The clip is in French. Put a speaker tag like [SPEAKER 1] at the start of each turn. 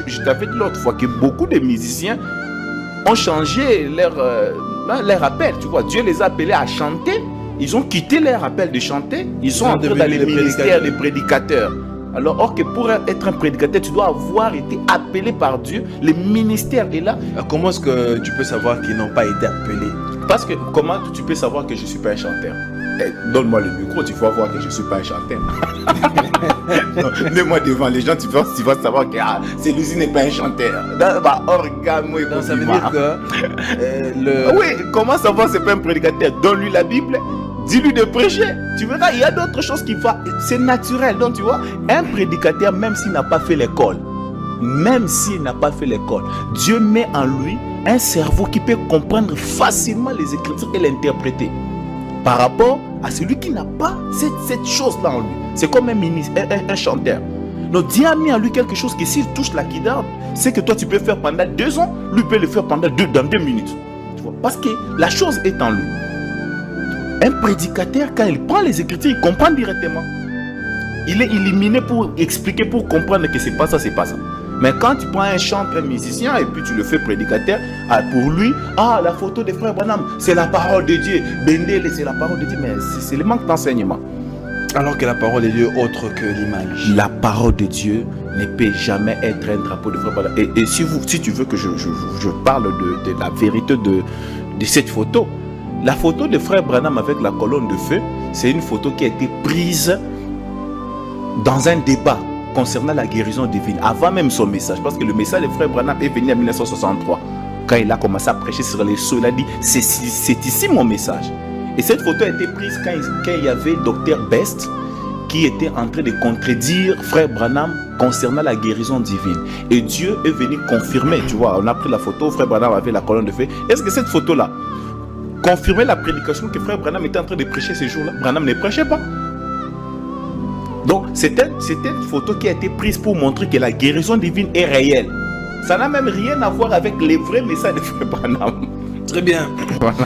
[SPEAKER 1] Je t'avais dit l'autre fois que beaucoup de musiciens ont changé leur appel, tu vois. Dieu les a appelés à chanter. Ils ont quitté leur appel de chanter. Ils sont entrés dans les ministères des prédicateurs. Alors, or que pour être un prédicateur, tu dois avoir été appelé par Dieu. Le ministère est là.
[SPEAKER 2] Comment est-ce que tu peux savoir qu'ils n'ont pas été appelés?
[SPEAKER 1] Parce que comment tu peux savoir que je ne suis pas un chanteur? Donne-moi le micro, tu vas voir que je ne suis pas un chanteur. Mets-moi devant les gens, tu vas savoir que celui-ci n'est pas un chanteur.
[SPEAKER 2] Donc ça veut dire que...
[SPEAKER 1] Oui, comment savoir que ce n'est pas un prédicateur? Donne-lui la Bible, dis-lui de prêcher. Tu verras, il y a d'autres choses qui vont... C'est naturel, donc tu vois, un prédicateur, même s'il n'a pas fait l'école, Dieu met en lui un cerveau qui peut comprendre facilement les Écritures et l'interpréter. Par rapport à celui qui n'a pas cette chose-là en lui. C'est comme un chanteur. Donc Dieu a mis en lui quelque chose que s'il touche la guitare, c'est que toi tu peux faire pendant 2 ans, lui peut le faire pendant dans 2 minutes. Tu vois? Parce que la chose est en lui. Un prédicateur, quand il prend les Écritures, il comprend directement. Il est illuminé pour expliquer, pour comprendre que c'est pas ça, c'est pas ça. Mais quand tu prends un chanteur, un musicien, et puis tu le fais prédicateur, pour lui, la photo de Frère Branham, c'est la parole de Dieu. Bendele, c'est la parole de Dieu, mais c'est le manque d'enseignement.
[SPEAKER 2] Alors que la parole de Dieu est autre que l'image.
[SPEAKER 1] La parole de Dieu ne peut jamais être un drapeau de Frère Branham. Et si tu veux que je parle de la vérité de cette photo, la photo de Frère Branham avec la colonne de feu, c'est une photo qui a été prise dans un débat concernant la guérison divine, avant même son message, parce que le message de Frère Branham est venu en 1963, quand il a commencé à prêcher sur les sceaux, il a dit, c'est ici mon message. Et cette photo a été prise quand il y avait Dr Best, qui était en train de contredire Frère Branham concernant la guérison divine. Et Dieu est venu confirmer, tu vois, on a pris la photo, Frère Branham avait la colonne de feu. Est-ce que cette photo-là confirmait la prédication que Frère Branham était en train de prêcher ces jours-là? Branham ne prêchait pas. Donc, c'était une photo qui a été prise pour montrer que la guérison divine est réelle. Ça n'a même rien à voir avec les vrais messages de Frère Branham.
[SPEAKER 2] Très bien. Voilà.